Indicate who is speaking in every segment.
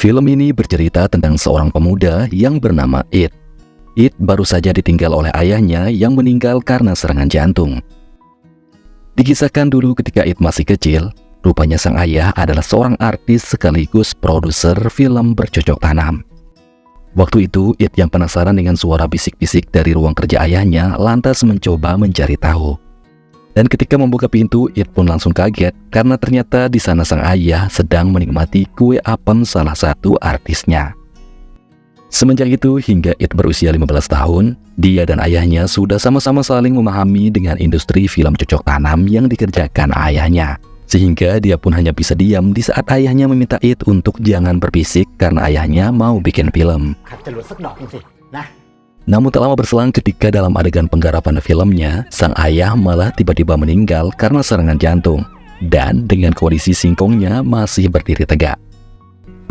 Speaker 1: Film ini bercerita tentang seorang pemuda yang bernama It. It baru saja ditinggal oleh ayahnya yang meninggal karena serangan jantung. Dikisahkan dulu ketika It masih kecil, rupanya sang ayah adalah seorang artis sekaligus produser film bercocok tanam. Waktu itu, It yang penasaran dengan suara bisik-bisik dari ruang kerja ayahnya lantas mencoba mencari tahu. Dan ketika membuka pintu, It pun langsung kaget karena ternyata di sana sang ayah sedang menikmati kue apem salah satu artisnya. Semenjak itu hingga It berusia 15 tahun, dia dan ayahnya sudah sama-sama saling memahami dengan industri film cocok tanam yang dikerjakan ayahnya. Sehingga dia pun hanya bisa diam di saat ayahnya meminta It untuk jangan berbisik karena ayahnya mau bikin film. Namun tak lama berselang ketika dalam adegan penggarapan filmnya, sang ayah malah tiba-tiba meninggal karena serangan jantung. Dan dengan kondisi singkongnya masih berdiri tegak.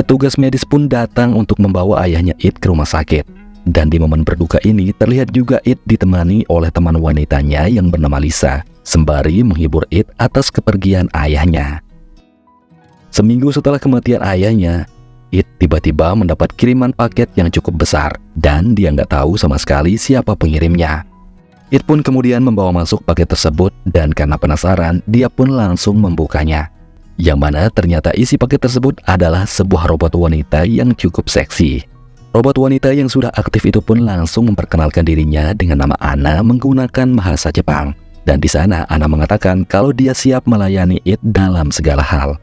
Speaker 1: Petugas medis pun datang untuk membawa ayahnya It ke rumah sakit. Dan di momen berduka ini terlihat juga It ditemani oleh teman wanitanya yang bernama Lisa, sembari menghibur It atas kepergian ayahnya. Seminggu setelah kematian ayahnya, It tiba-tiba mendapat kiriman paket yang cukup besar dan dia nggak tahu sama sekali siapa pengirimnya. It pun kemudian membawa masuk paket tersebut dan karena penasaran, dia pun langsung membukanya. Yang mana ternyata isi paket tersebut adalah sebuah robot wanita yang cukup seksi. Robot wanita yang sudah aktif itu pun langsung memperkenalkan dirinya dengan nama Anna menggunakan bahasa Jepang. Dan di sana Anna mengatakan kalau dia siap melayani It dalam segala hal.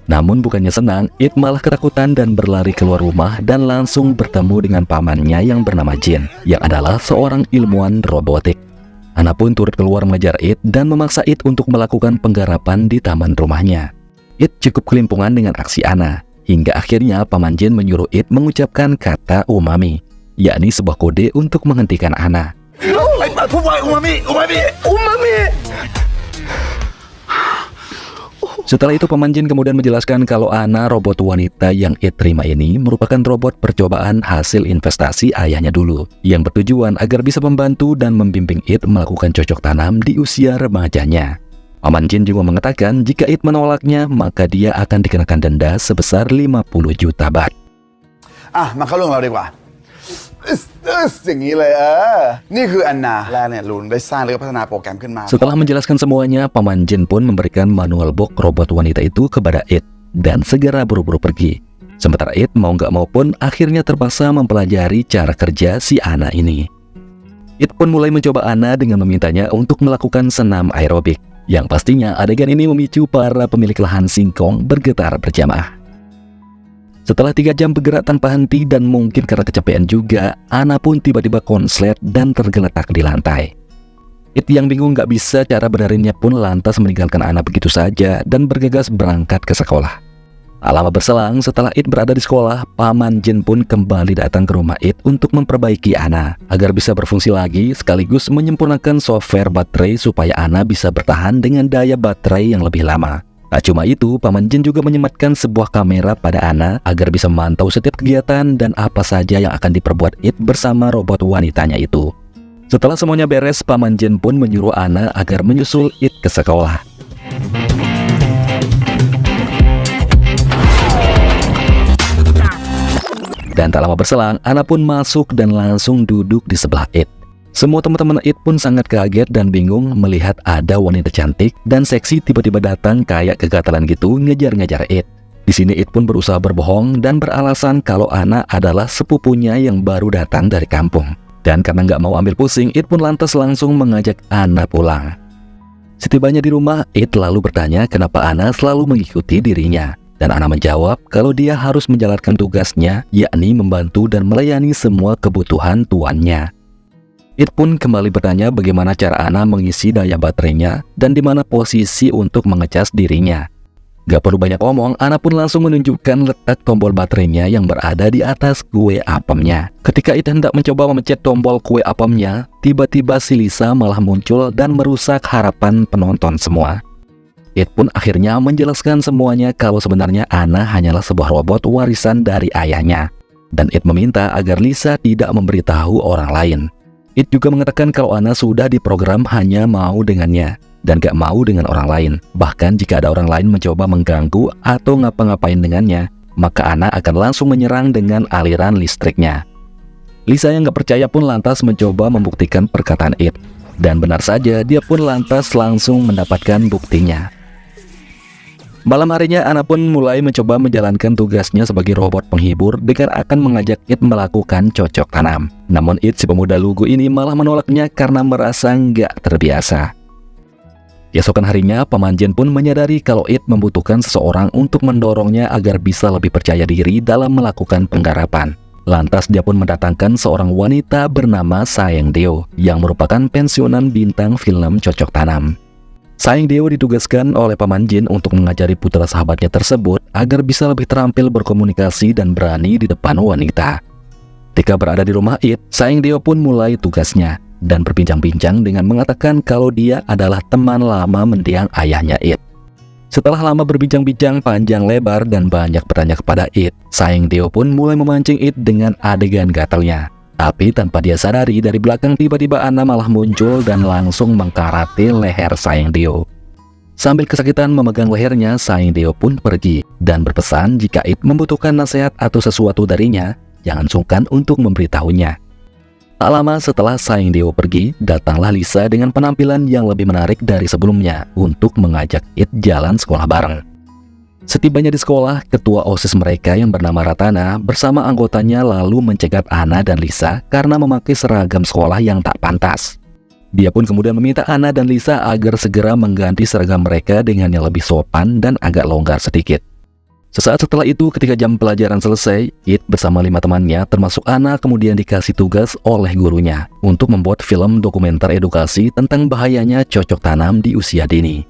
Speaker 1: Namun bukannya senang, It malah ketakutan dan berlari keluar rumah dan langsung bertemu dengan pamannya yang bernama Jin, yang adalah seorang ilmuwan robotik. Anna pun turut keluar mengejar It dan memaksa It untuk melakukan penggarapan di taman rumahnya. It cukup kelimpungan dengan aksi Anna, hingga akhirnya paman Jin menyuruh It mengucapkan kata umami, yakni sebuah kode untuk menghentikan Anna. Setelah itu paman Jin kemudian menjelaskan kalau Anna, robot wanita yang It terima ini merupakan robot percobaan hasil investasi ayahnya dulu, yang bertujuan agar bisa membantu dan membimbing It melakukan cocok tanam di usia remajanya. Paman Jin juga mengatakan jika It menolaknya maka dia akan dikenakan denda sebesar 50 juta baht. Setelah menjelaskan semuanya, paman Jin pun memberikan manual box robot wanita itu kepada It dan segera buru-buru pergi. Sementara It mau nggak mau pun akhirnya terpaksa mempelajari cara kerja si Anna ini. It pun mulai mencoba Anna dengan memintanya untuk melakukan senam aerobik, yang pastinya adegan ini memicu para pemilik lahan singkong bergetar berjamaah. Setelah 3 jam bergerak tanpa henti dan mungkin karena kecapean juga, Anna pun tiba-tiba konslet dan tergeletak di lantai. It yang bingung gak bisa cara benarinnya pun lantas meninggalkan Anna begitu saja dan bergegas berangkat ke sekolah. Tak lama berselang setelah It berada di sekolah, paman Jin pun kembali datang ke rumah It untuk memperbaiki Anna agar bisa berfungsi lagi sekaligus menyempurnakan software baterai supaya Anna bisa bertahan dengan daya baterai yang lebih lama. Tak cuma itu, paman Jin juga menyematkan sebuah kamera pada Anna agar bisa memantau setiap kegiatan dan apa saja yang akan diperbuat It bersama robot wanitanya itu. Setelah semuanya beres, paman Jin pun menyuruh Anna agar menyusul It ke sekolah. Dan tak lama berselang, Anna pun masuk dan langsung duduk di sebelah It. Semua teman-teman It pun sangat kaget dan bingung melihat ada wanita cantik dan seksi tiba-tiba datang kayak kegatalan gitu ngejar-ngejar It. Di sini It pun berusaha berbohong dan beralasan kalau Anna adalah sepupunya yang baru datang dari kampung. Dan karena nggak mau ambil pusing, It pun lantas langsung mengajak Anna pulang. Setibanya di rumah, It lalu bertanya kenapa Anna selalu mengikuti dirinya. Dan Anna menjawab kalau dia harus menjalankan tugasnya, yakni membantu dan melayani semua kebutuhan tuannya. It pun kembali bertanya bagaimana cara Anna mengisi daya baterainya dan di mana posisi untuk mengecas dirinya. Gak perlu banyak omong, Anna pun langsung menunjukkan letak tombol baterainya yang berada di atas kue apemnya. Ketika It hendak mencoba memencet tombol kue apemnya, tiba-tiba si Lisa malah muncul dan merusak harapan penonton semua. It pun akhirnya menjelaskan semuanya kalau sebenarnya Anna hanyalah sebuah robot warisan dari ayahnya. Dan It meminta agar Lisa tidak memberitahu orang lain. It juga mengatakan kalau Anna sudah diprogram hanya mau dengannya dan gak mau dengan orang lain. Bahkan jika ada orang lain mencoba mengganggu atau ngapa-ngapain dengannya, maka Anna akan langsung menyerang dengan aliran listriknya. Lisa yang gak percaya pun lantas mencoba membuktikan perkataan It. Dan benar saja, dia pun lantas langsung mendapatkan buktinya. Malam harinya, Anna pun mulai mencoba menjalankan tugasnya sebagai robot penghibur dengan akan mengajak It melakukan cocok tanam. Namun It, si pemuda lugu ini, malah menolaknya karena merasa nggak terbiasa. Keesokan harinya, Paman Jin pun menyadari kalau It membutuhkan seseorang untuk mendorongnya agar bisa lebih percaya diri dalam melakukan penggarapan. Lantas dia pun mendatangkan seorang wanita bernama Saeng Deo yang merupakan pensiunan bintang film cocok tanam. Saeng Deo ditugaskan oleh Paman Jin untuk mengajari putra sahabatnya tersebut agar bisa lebih terampil berkomunikasi dan berani di depan wanita. Ketika berada di rumah It, Saeng Deo pun mulai tugasnya dan berbincang-bincang dengan mengatakan kalau dia adalah teman lama mendiang ayahnya It. Setelah lama berbincang-bincang panjang lebar dan banyak bertanya kepada It, Saeng Deo pun mulai memancing It dengan adegan gatalnya. Tapi tanpa dia sadari, dari belakang tiba-tiba Anna malah muncul dan langsung mengkarate leher Saeng Deo. Sambil kesakitan memegang lehernya, Saeng Deo pun pergi dan berpesan jika It membutuhkan nasihat atau sesuatu darinya, jangan sungkan untuk memberitahunya. Tak lama setelah Saeng Deo pergi, datanglah Lisa dengan penampilan yang lebih menarik dari sebelumnya untuk mengajak It jalan sekolah bareng. Setibanya di sekolah, ketua OSIS mereka yang bernama Ratana bersama anggotanya lalu mencegat Anna dan Lisa karena memakai seragam sekolah yang tak pantas. Dia pun kemudian meminta Anna dan Lisa agar segera mengganti seragam mereka dengan yang lebih sopan dan agak longgar sedikit. Sesaat setelah itu, ketika jam pelajaran selesai, It bersama 5 temannya termasuk Anna kemudian dikasih tugas oleh gurunya untuk membuat film dokumenter edukasi tentang bahayanya cocok tanam di usia dini.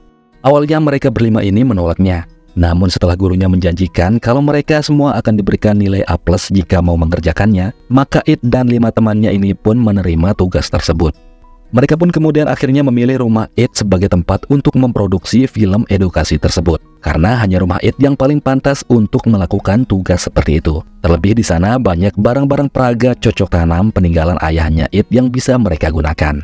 Speaker 1: Awalnya mereka berlima ini menolaknya, namun setelah gurunya menjanjikan kalau mereka semua akan diberikan nilai A+ jika mau mengerjakannya, maka It dan 5 temannya ini pun menerima tugas tersebut. Mereka pun kemudian akhirnya memilih rumah It sebagai tempat untuk memproduksi film edukasi tersebut, karena hanya rumah It yang paling pantas untuk melakukan tugas seperti itu. Terlebih di sana banyak barang-barang peraga cocok tanam peninggalan ayahnya It yang bisa mereka gunakan.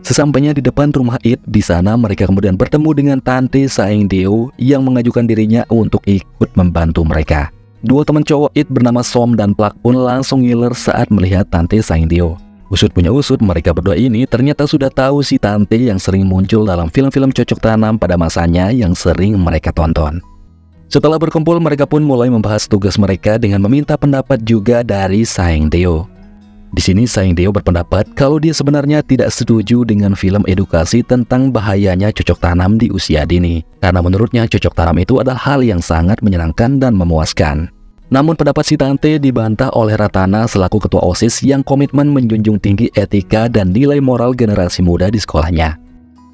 Speaker 1: Sesampainya di depan rumah It, di sana mereka kemudian bertemu dengan Tante Saeng Deo yang mengajukan dirinya untuk ikut membantu mereka. Dua teman cowok It bernama Som dan Plak pun langsung ngiler saat melihat Tante Saeng Deo. Usut punya usut, mereka berdua ini ternyata sudah tahu si Tante yang sering muncul dalam film-film cocok tanam pada masanya yang sering mereka tonton. Setelah berkumpul, mereka pun mulai membahas tugas mereka dengan meminta pendapat juga dari Saeng Deo. Di sini Saeng Deo berpendapat kalau dia sebenarnya tidak setuju dengan film edukasi tentang bahayanya cocok tanam di usia dini, karena menurutnya cocok tanam itu adalah hal yang sangat menyenangkan dan memuaskan. Namun pendapat si Tante dibantah oleh Ratana selaku ketua OSIS yang komitmen menjunjung tinggi etika dan nilai moral generasi muda di sekolahnya.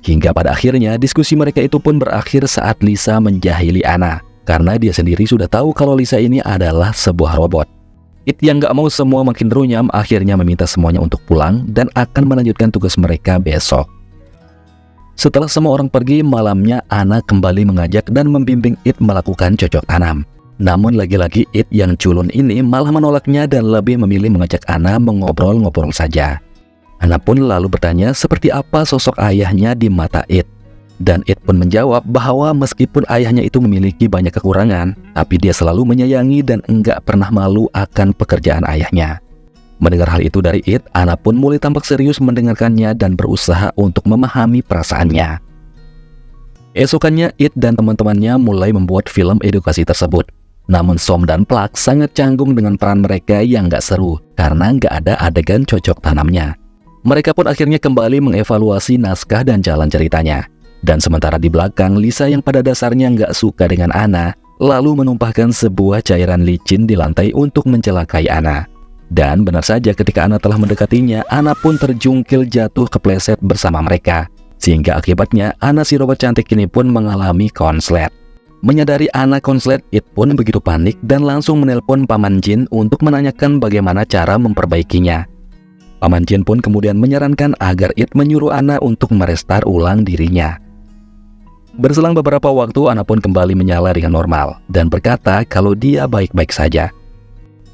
Speaker 1: Hingga pada akhirnya diskusi mereka itu pun berakhir saat Lisa menjahili Anna, karena dia sendiri sudah tahu kalau Lisa ini adalah sebuah robot. It yang gak mau semua makin runyam akhirnya meminta semuanya untuk pulang dan akan melanjutkan tugas mereka besok. Setelah semua orang pergi, malamnya Anna kembali mengajak dan membimbing It melakukan cocok tanam. Namun lagi-lagi It yang culun ini malah menolaknya dan lebih memilih mengajak Anna mengobrol-ngobrol saja. Anna pun lalu bertanya seperti apa sosok ayahnya di mata It. Dan It pun menjawab bahwa meskipun ayahnya itu memiliki banyak kekurangan, tapi dia selalu menyayangi dan enggak pernah malu akan pekerjaan ayahnya. Mendengar hal itu dari It, Anna pun mulai tampak serius mendengarkannya dan berusaha untuk memahami perasaannya. Esokannya It dan teman-temannya mulai membuat film edukasi tersebut. Namun Som dan Plak sangat canggung dengan peran mereka yang gak seru karena gak ada adegan cocok tanamnya. Mereka pun akhirnya kembali mengevaluasi naskah dan jalan ceritanya. Dan sementara di belakang, Lisa yang pada dasarnya gak suka dengan Anna lalu menumpahkan sebuah cairan licin di lantai untuk mencelakai Anna. Dan benar saja ketika Anna telah mendekatinya, Anna pun terjungkil jatuh kepleset bersama mereka. Sehingga akibatnya Anna si robot cantik ini pun mengalami konslet. Menyadari Anna konslet, It pun begitu panik dan langsung menelpon Paman Jin untuk menanyakan bagaimana cara memperbaikinya. Paman Jin pun kemudian menyarankan agar It menyuruh Anna untuk merestar ulang dirinya. Berselang beberapa waktu, Anna pun kembali menyala dengan normal dan berkata kalau dia baik-baik saja.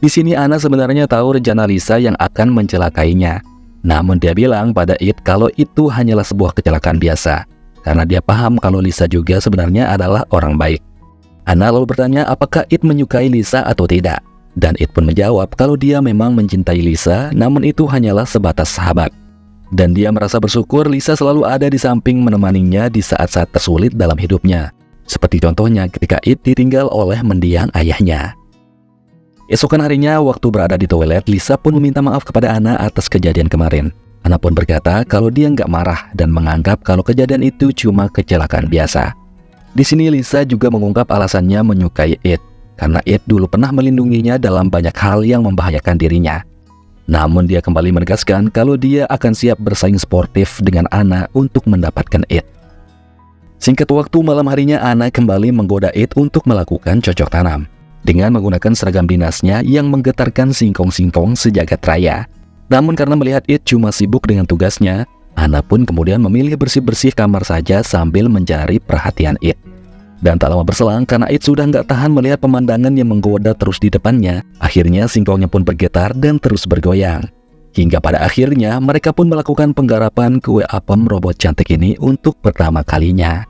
Speaker 1: Di sini Anna sebenarnya tahu rencana Lisa yang akan mencelakainya. Namun dia bilang pada It kalau itu hanyalah sebuah kecelakaan biasa, karena dia paham kalau Lisa juga sebenarnya adalah orang baik. Ana lalu bertanya apakah It menyukai Lisa atau tidak. Dan It pun menjawab kalau dia memang mencintai Lisa, namun itu hanyalah sebatas sahabat. Dan dia merasa bersyukur Lisa selalu ada di samping menemaninya di saat-saat tersulit dalam hidupnya. Seperti contohnya ketika It ditinggal oleh mendiang ayahnya. Esokan harinya, waktu berada di toilet, Lisa pun meminta maaf kepada Ana atas kejadian kemarin. Ana pun berkata kalau dia nggak marah dan menganggap kalau kejadian itu cuma kecelakaan biasa. Di sini Lisa juga mengungkap alasannya menyukai It, karena It dulu pernah melindunginya dalam banyak hal yang membahayakan dirinya. Namun dia kembali menegaskan kalau dia akan siap bersaing sportif dengan Ana untuk mendapatkan It. Singkat waktu, malam harinya Ana kembali menggoda It untuk melakukan cocok tanam dengan menggunakan seragam dinasnya yang menggetarkan singkong-singkong sejagat raya. Namun karena melihat It cuma sibuk dengan tugasnya, Ana pun kemudian memilih bersih-bersih kamar saja sambil mencari perhatian It. Dan tak lama berselang, karena It sudah nggak tahan melihat pemandangan yang menggoda terus di depannya, akhirnya singkongnya pun bergetar dan terus bergoyang. Hingga pada akhirnya mereka pun melakukan penggarapan kue apem robot cantik ini untuk pertama kalinya.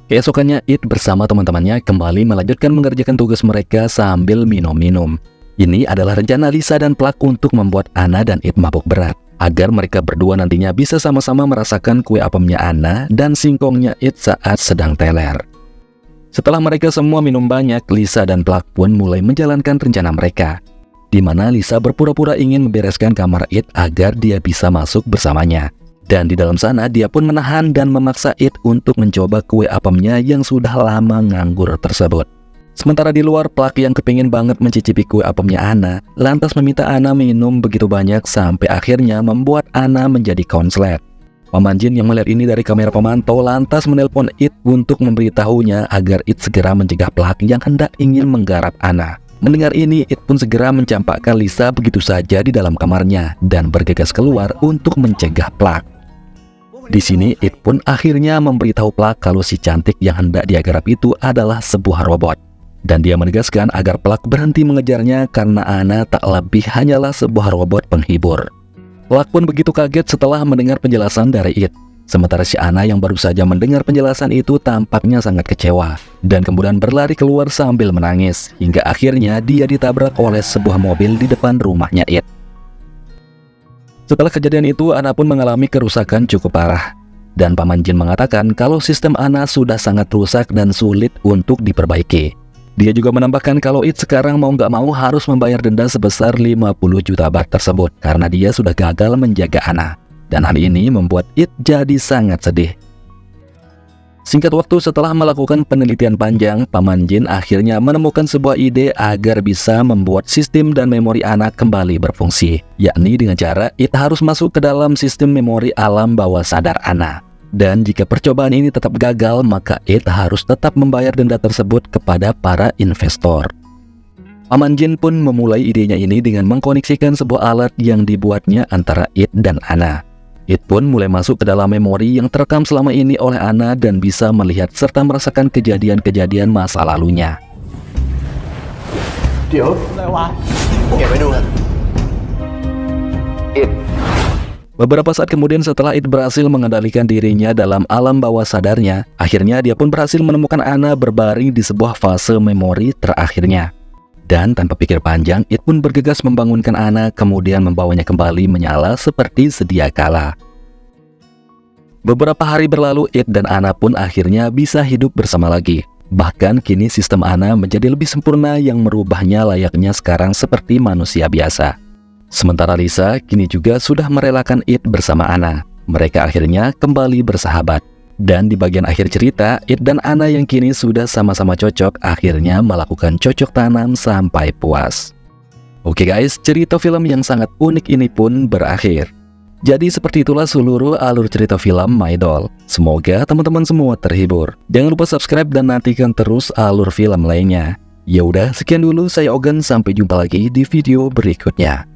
Speaker 1: Keesokannya, It bersama teman-temannya kembali melanjutkan mengerjakan tugas mereka sambil minum-minum. Ini adalah rencana Lisa dan Plak untuk membuat Ana dan It mabuk berat, agar mereka berdua nantinya bisa sama-sama merasakan kue apemnya Ana dan singkongnya It saat sedang teler. Setelah mereka semua minum banyak, Lisa dan Plak pun mulai menjalankan rencana mereka, di mana Lisa berpura-pura ingin membereskan kamar It agar dia bisa masuk bersamanya. Dan di dalam sana dia pun menahan dan memaksa It untuk mencoba kue apemnya yang sudah lama nganggur tersebut. Sementara di luar, Plak yang kepingin banget mencicipi kue apemnya Ana, lantas meminta Ana minum begitu banyak sampai akhirnya membuat Ana menjadi konslet. Paman Jin yang melihat ini dari kamera pemantau lantas menelpon It untuk memberitahunya agar It segera mencegah Plak yang hendak ingin menggarap Ana. Mendengar ini, It pun segera mencampakkan Lisa begitu saja di dalam kamarnya dan bergegas keluar untuk mencegah Plak. Di sini, It pun akhirnya memberitahu Plak kalau si cantik yang hendak dia garap itu adalah sebuah robot. Dan dia menegaskan agar Plak berhenti mengejarnya karena Ana tak lebih hanyalah sebuah robot penghibur. Plak pun begitu kaget setelah mendengar penjelasan dari It. Sementara si Ana yang baru saja mendengar penjelasan itu tampaknya sangat kecewa dan kemudian berlari keluar sambil menangis hingga akhirnya dia ditabrak oleh sebuah mobil di depan rumahnya It. Setelah kejadian itu, Ana pun mengalami kerusakan cukup parah. Dan Paman Jin mengatakan kalau sistem Ana sudah sangat rusak dan sulit untuk diperbaiki. Dia juga menambahkan kalau It sekarang mau nggak mau harus membayar denda sebesar 50 juta baht tersebut karena dia sudah gagal menjaga Ana. Dan hal ini membuat It jadi sangat sedih. Singkat waktu setelah melakukan penelitian panjang, Paman Jin akhirnya menemukan sebuah ide agar bisa membuat sistem dan memori Ana kembali berfungsi, yakni dengan cara It harus masuk ke dalam sistem memori alam bawah sadar Ana. Dan jika percobaan ini tetap gagal, maka It harus tetap membayar denda tersebut kepada para investor. Paman Jin pun memulai idenya ini dengan mengkoneksikan sebuah alat yang dibuatnya antara It dan Ana. It pun mulai masuk ke dalam memori yang terekam selama ini oleh Ana dan bisa melihat serta merasakan kejadian-kejadian masa lalunya. Beberapa saat kemudian setelah It berhasil mengendalikan dirinya dalam alam bawah sadarnya, akhirnya dia pun berhasil menemukan Ana berbaring di sebuah fase memori terakhirnya. Dan tanpa pikir panjang, It pun bergegas membangunkan Ana kemudian membawanya kembali menyala seperti sedia kala. Beberapa hari berlalu, It dan Ana pun akhirnya bisa hidup bersama lagi. Bahkan kini sistem Ana menjadi lebih sempurna yang merubahnya layaknya sekarang seperti manusia biasa. Sementara Lisa kini juga sudah merelakan It bersama Ana. Mereka akhirnya kembali bersahabat. Dan di bagian akhir cerita, It dan Ana yang kini sudah sama-sama cocok akhirnya melakukan cocok tanam sampai puas. Oke guys, cerita film yang sangat unik ini pun berakhir. Jadi seperti itulah seluruh alur cerita film My Doll. Semoga teman-teman semua terhibur. Jangan lupa subscribe dan nantikan terus alur film lainnya. Ya udah, sekian dulu saya Ogen, sampai jumpa lagi di video berikutnya.